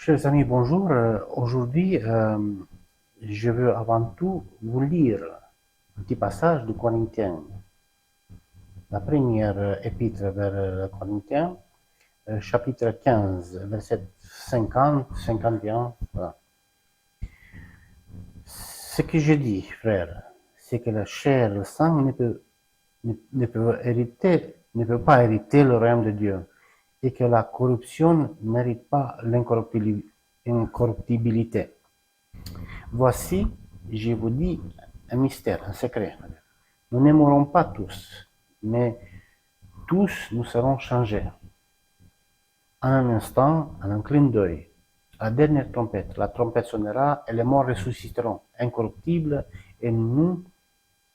Chers amis, bonjour. Aujourd'hui, je veux avant tout vous lire un petit passage de Corinthiens, la première épître vers Corinthiens, chapitre 15, verset 50, 51. Voilà. Ce que je dis, frère, c'est que la chair et le sang ne peut pas hériter le royaume de Dieu, et que la corruption n'hérite pas l'incorruptibilité. Voici, je vous dis un mystère, un secret. Nous ne mourrons pas tous, mais tous nous serons changés. En un instant, en un clin d'œil, la dernière trompette, la trompette sonnera et les morts ressusciteront, incorruptibles, et nous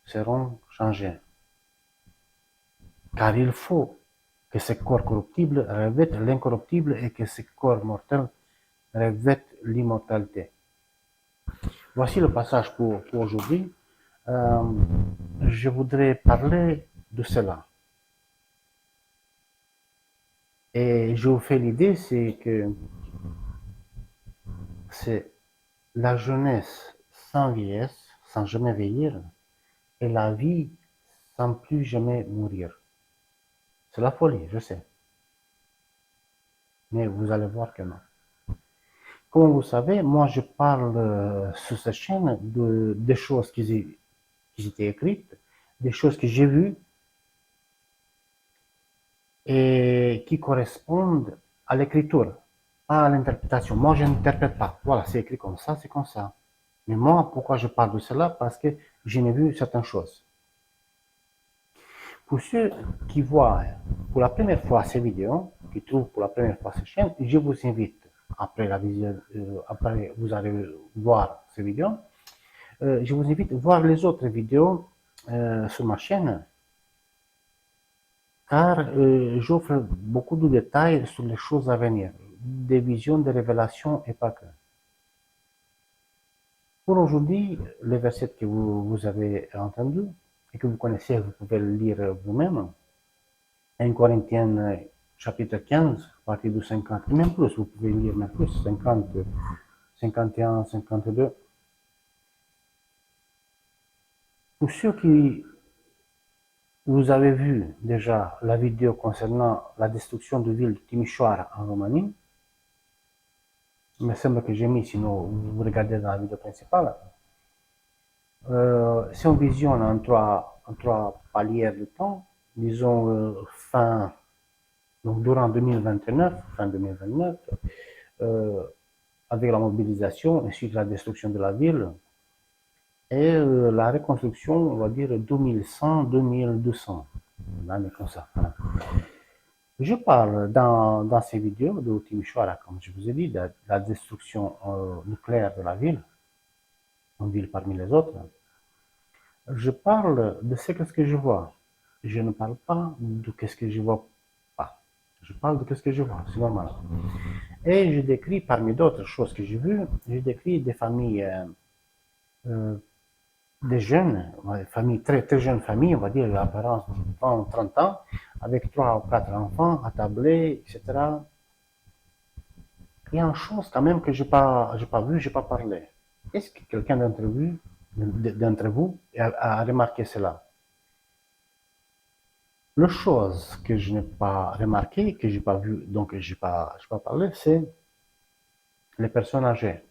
serons changés. Car il faut que ce corps corruptible revête l'incorruptible et que ce corps mortel revête l'immortalité. Voici le passage pour aujourd'hui. Je voudrais parler de cela. Et je vous fais l'idée, c'est que c'est la jeunesse sans vieillesse, sans jamais vieillir, et la vie sans plus jamais mourir. C'est la folie, je sais. Mais vous allez voir que non. Comme vous savez, moi je parle sur cette chaîne des choses qui étaient écrites, des choses que j'ai vues et qui correspondent à l'écriture, pas à l'interprétation. Moi, je n'interprète pas. Voilà, c'est écrit comme ça, c'est comme ça. Mais moi, pourquoi je parle de cela? Parce que je n'ai vu certaines choses. Pour ceux qui voient pour la première fois ces vidéos, qui trouvent pour la première fois cette chaîne, je vous invite, après la vision, après vous allez voir ces vidéos, je vous invite à voir les autres vidéos sur ma chaîne, car j'offre beaucoup de détails sur les choses à venir, des visions, des révélations et pas que. Pour aujourd'hui, le verset que vous avez entendu et que vous connaissez, vous pouvez le lire vous-même, 1 Corinthiens chapitre 15, partie du 50, et même plus, vous pouvez lire même plus, 50, 51, 52. Pour ceux qui vous avez vu déjà la vidéo concernant la destruction de ville de Timișoara en Roumanie, il me semble que j'ai mis, sinon vous regardez dans la vidéo principale, c'est une vision en trois paliers de temps, disons donc durant 2029, fin 2029, avec la mobilisation, ensuite la destruction de la ville, et la reconstruction, on va dire 2100-2200, l'année comme ça. Voilà. Je parle dans ces vidéos de Timișoara, comme je vous ai dit, de la destruction nucléaire de la ville, une ville parmi les autres. Je parle de ce que je vois. Je ne parle pas de ce que je vois pas. Je parle de ce que je vois, c'est normal. Et je décris, parmi d'autres choses que j'ai vues, je décris des familles, des jeunes, familles, très jeunes familles, on va dire, l'apparence de 20, 30 ans, avec 3 ou 4 enfants, attablés, etc. Il y a une chose quand même que je n'ai pas vu, je n'ai pas parlé. Est-ce que quelqu'un d'entre vous a remarqué cela? La chose que je n'ai pas remarqué, que je n'ai pas vu, donc je n'ai pas parlé, c'est les personnes âgées.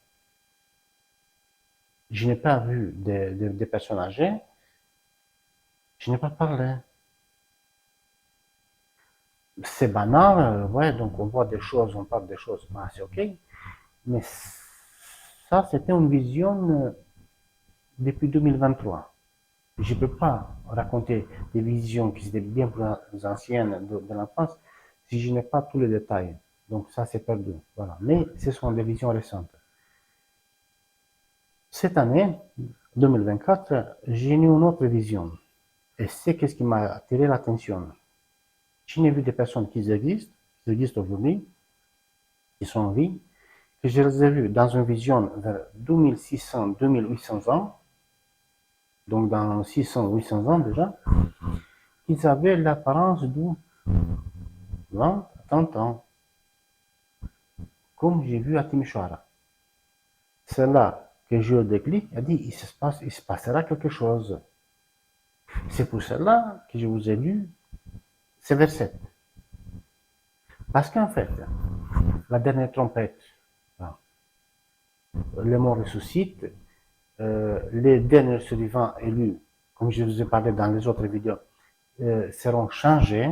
Je n'ai pas vu des personnes âgées, je n'ai pas parlé. C'est banal, ouais, donc on voit des choses, on parle des choses, bah, c'est ok, mais ça, c'était une vision depuis 2023. Je ne peux pas raconter des visions qui étaient bien plus anciennes de l'enfance si je n'ai pas tous les détails. Donc ça, c'est perdu. Voilà. Mais ce sont des visions récentes. Cette année, 2024, j'ai eu une autre vision. Et c'est ce qui m'a attiré l'attention. Je n'ai vu des personnes qui existent aujourd'hui, qui sont en vie, que je les ai vues dans une vision vers 2600-2800 ans, donc dans 600-800 ans déjà, qu'ils avaient l'apparence de 20 30 ans. comme j'ai vu à Timișoara. C'est là que j'ai eu le déclic, a dit, il se passera quelque chose. C'est pour cela que je vous ai lu ces versets. Parce qu'en fait, la dernière trompette, les morts ressuscitent, les derniers survivants élus, comme je vous ai parlé dans les autres vidéos, seront changés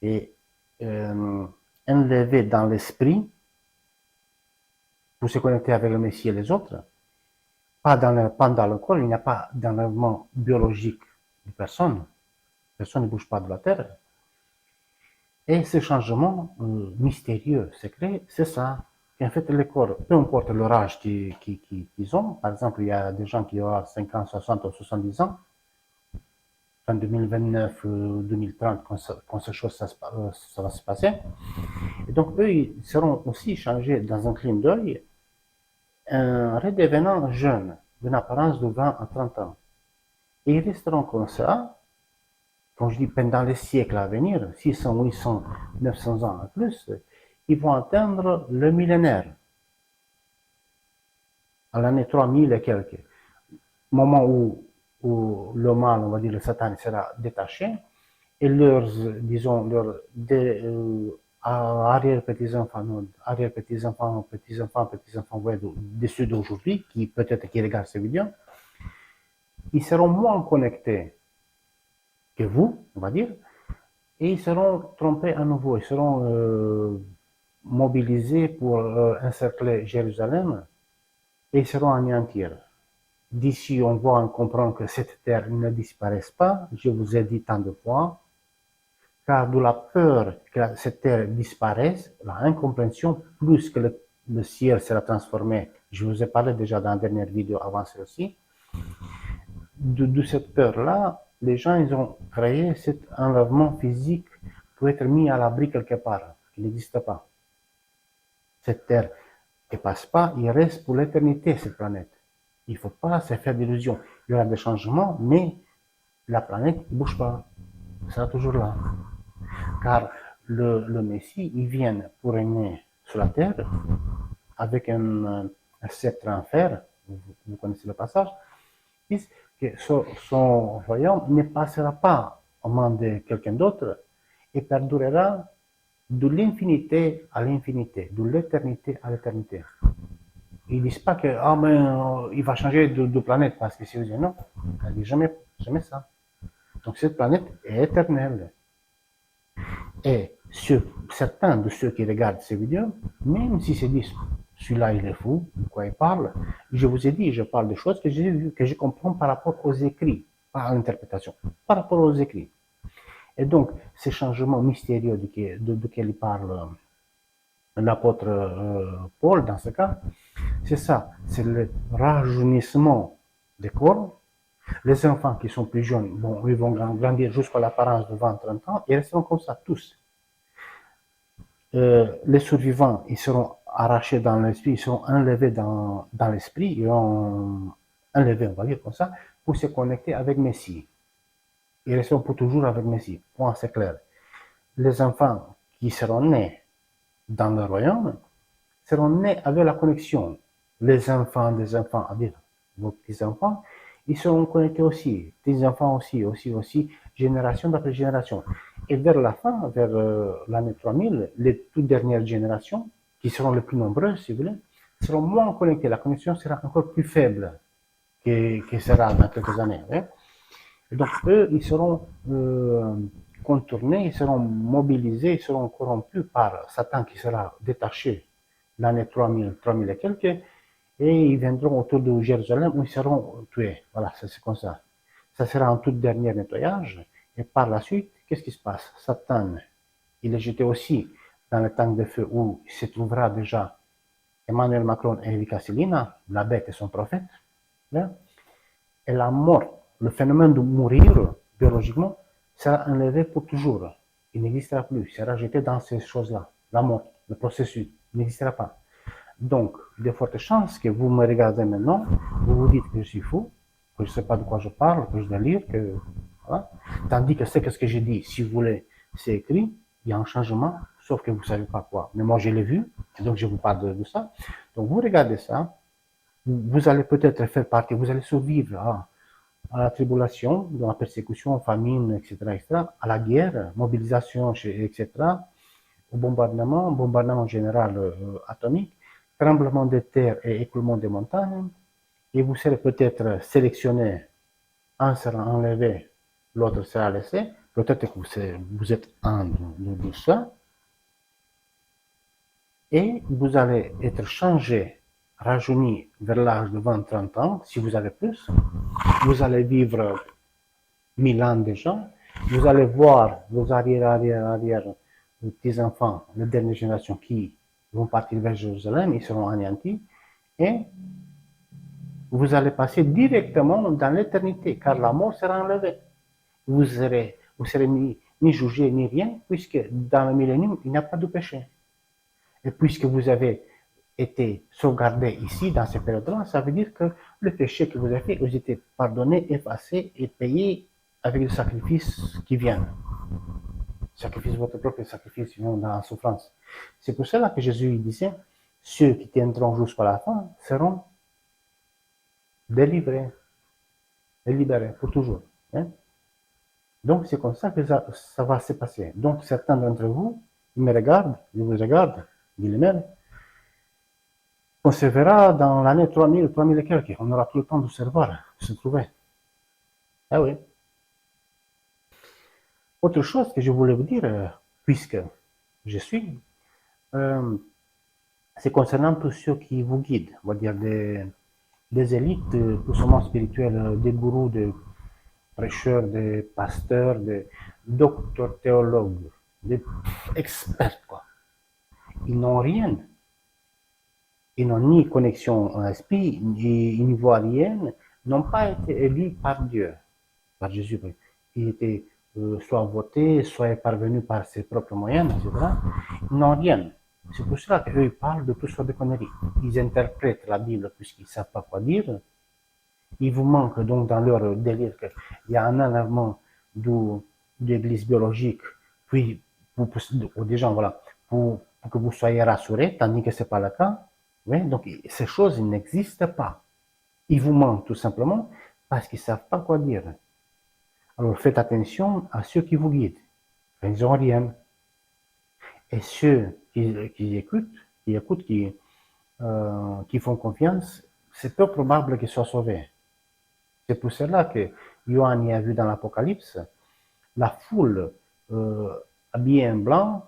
et enlevés dans l'esprit pour se connecter avec le Messie et les autres. Pas dans le corps, il n'y a pas d'enlèvement biologique de personne. Personne ne bouge pas de la terre. Et ce changement mystérieux, secret, c'est ça. En fait, les corps, peu importe leur âge qu'ils ont, par exemple, il y a des gens qui ont 50, 60 ou 70 ans, en 2029, 2030, quand ces choses, ça va se passer. Et donc, eux, ils seront aussi changés dans un clin d'œil, en redevenant jeunes, d'une apparence de 20 à 30 ans. Et ils resteront comme ça, quand je dis pendant les siècles à venir, 600, 800, 900 ans à plus, ils vont atteindre le millénaire, à l'année 3000 et quelques, moment où le mal, on va dire le Satan, sera détaché, et leurs, disons, leurs arrière-petits-enfants, arrière-petits-enfants, petits-enfants, petits-enfants, ouais, de ceux d'aujourd'hui, qui peut-être qui regardent ces vidéos, ils seront moins connectés que vous, on va dire, et ils seront trompés à nouveau, ils seront mobilisés pour encercler Jérusalem, et ils seront anéantis. D'ici, on voit, on comprend que cette terre ne disparaisse pas, je vous ai dit tant de fois, car de la peur que cette terre disparaisse, la incompréhension, plus que le ciel sera transformé, je vous ai parlé déjà dans la dernière vidéo avant celle-ci, de cette peur-là, les gens ils ont créé cet enlèvement physique pour être mis à l'abri quelque part, qui n'existe pas. Cette terre ne passe pas, il reste pour l'éternité cette planète. Il ne faut pas se faire d'illusions. Il y aura des changements, mais la planète ne bouge pas. Ça sera toujours là. Car le Messie, il vient pour régner sur la terre avec un sceptre en fer, vous connaissez le passage, puisque son royaume ne passera pas aux mains de quelqu'un d'autre et perdurera de l'infinité à l'infinité, de l'éternité à l'éternité. Ils ne disent pas que il va changer de planète parce que c'est non, il ne dit jamais ça. Donc cette planète est éternelle. Et certains de ceux qui regardent ces vidéos, même si se disent celui-là il est fou, de quoi il parle, je vous ai dit, je parle de choses que j'ai vues, que je comprends par rapport aux écrits, pas à l'interprétation, par rapport aux écrits. Et donc, ces changements mystérieux de quel il parle l'apôtre Paul dans ce cas, c'est ça, c'est le rajeunissement des corps. Les enfants qui sont plus jeunes, bon, ils vont grandir jusqu'à l'apparence de 20-30 ans, et ils resteront comme ça, tous. Les survivants, ils seront arrachés dans l'esprit, ils seront enlevés dans l'esprit, ils seront enlevés, on va dire comme ça, pour se connecter avec Messie. Ils resteront pour toujours avec Messie, point c'est clair. Les enfants qui seront nés dans le royaume seront nés avec la connexion. Les enfants des enfants, à dire vos petits-enfants, ils seront connectés aussi, petits-enfants aussi, génération d'après génération. Et vers la fin, vers l'année 3000, les toutes dernières générations, qui seront les plus nombreuses, si vous voulez, seront moins connectées. La connexion sera encore plus faible que sera dans quelques années. Hein. Et donc, eux, ils seront contournés, ils seront mobilisés, ils seront corrompus par Satan qui sera détaché l'année 3000 et quelques, et ils viendront autour de Jérusalem où ils seront tués. Voilà, c'est comme ça. Ça sera un tout dernier nettoyage, et par la suite, qu'est-ce qui se passe? Satan, il est jeté aussi dans le tank de feu où il se trouvera déjà Emmanuel Macron et Erika Silina, la bête et son prophète. Là. Et la mort, le phénomène de mourir biologiquement, sera enlevé pour toujours. Il n'existera plus, il sera jeté dans ces choses-là. La mort, le processus, n'existera pas. Donc, il y a de fortes chances que vous me regardez maintenant, vous vous dites que je suis fou, que je ne sais pas de quoi je parle, que je délire, que... Voilà. Tandis que c'est ce que j'ai dit, si vous voulez, c'est écrit, il y a un changement sauf que vous ne savez pas quoi. Mais moi, je l'ai vu, donc je vous parle de ça. Donc, vous regardez ça, vous allez peut-être faire partie, vous allez survivre à la tribulation, à la persécution, famine, etc., à la guerre, mobilisation, etc., au bombardement général atomique, tremblement de terre et écoulement des montagnes, et vous serez peut-être sélectionné, un sera enlevé, l'autre sera laissé, peut-être que vous êtes un de ça, et vous allez être changé, rajeuni vers l'âge de 20-30 ans, si vous avez plus, vous allez vivre 1000 ans déjà, vous allez voir vos arrière petits-enfants, les dernières générations qui vont partir vers Jérusalem, ils seront anéantis, et vous allez passer directement dans l'éternité, car la mort sera enlevée. Vous serez ni jugé ni rien, puisque dans le millénium, il n'y a pas de péché. Et puisque vous avez été sauvegardé ici, dans ces périodes-là, ça veut dire que le péché que vous avez fait, vous été pardonné, effacé et payé avec le sacrifice qui vient. Sacrifice, votre propre sacrifice dans la souffrance. C'est pour cela que Jésus disait, ceux qui tiendront jusqu'à la fin seront délivrés, libérés pour toujours. Hein? Donc c'est comme ça que ça va se passer. Donc certains d'entre vous, ils me regardent, je vous regarde, guillemets, on se verra dans l'année 3000, 3000 et quelques. On aura tout le temps de se revoir, de se trouver. Ah oui. Autre chose que je voulais vous dire, puisque je suis, c'est concernant tous ceux qui vous guident, on va dire des élites, plus ou moins spirituelles, des gourous, des prêcheurs, des pasteurs, des docteurs théologues, des experts, quoi. Ils n'ont rien. Ils n'ont ni connexion en esprit, ils n'y voient rien, n'ont pas été élus par Dieu, par Jésus. Ils étaient soit votés, soit parvenus par ses propres moyens, etc. Ils n'ont rien. C'est pour cela qu'eux parlent de toutes sortes de conneries. Ils interprètent la Bible puisqu'ils ne savent pas quoi dire. Il vous manque donc dans leur délire qu'il y a un enlèvement de l'église biologique, puis pour des gens, voilà, pour que vous soyez rassurés, tandis que ce n'est pas le cas. Oui, donc ces choses n'existent pas. Ils vous mentent tout simplement parce qu'ils ne savent pas quoi dire. Alors faites attention à ceux qui vous guident. Ils n'ont rien. Et ceux qui écoutent, qui font confiance, c'est peu probable qu'ils soient sauvés. C'est pour cela que Johann y a vu dans l'Apocalypse la foule habillée en blanc,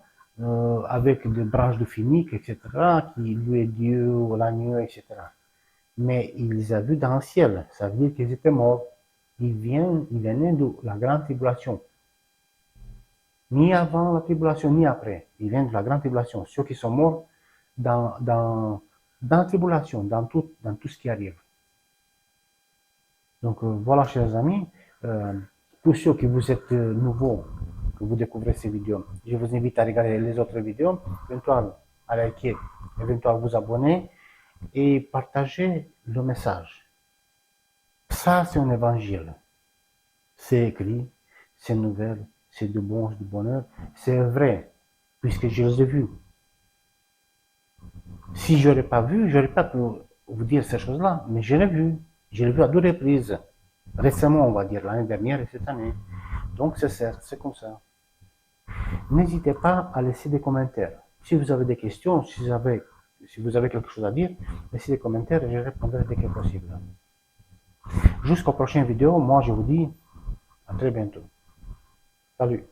avec des branches de finique, etc., qui louaient Dieu, l'agneau, etc. Mais il les a vus dans le ciel, ça veut dire qu'ils étaient morts. Ils venaient de la grande tribulation. Ni avant la tribulation, ni après. Ils viennent de la grande tribulation. Ceux qui sont morts dans la tribulation, dans tout ce qui arrive. Donc voilà, chers amis, pour ceux qui vous êtes nouveaux, que vous découvrez ces vidéos, je vous invite à regarder les autres vidéos, éventuellement à liker, éventuellement vous abonner et partager le message. Ça, c'est un évangile. C'est écrit, c'est nouvelle, c'est du bon, du bonheur, c'est vrai, puisque je les ai vus. Si je n'aurais pas vu, je n'aurais pas pu vous dire ces choses-là, mais je l'ai vu. Je l'ai vu à 2 reprises. Récemment, on va dire, l'année dernière et cette année. Donc c'est certes, c'est comme ça. N'hésitez pas à laisser des commentaires. Si vous avez des questions, si vous avez quelque chose à dire, laissez des commentaires et je répondrai dès que possible. Jusqu'aux prochaines vidéos, moi je vous dis à très bientôt. Salut!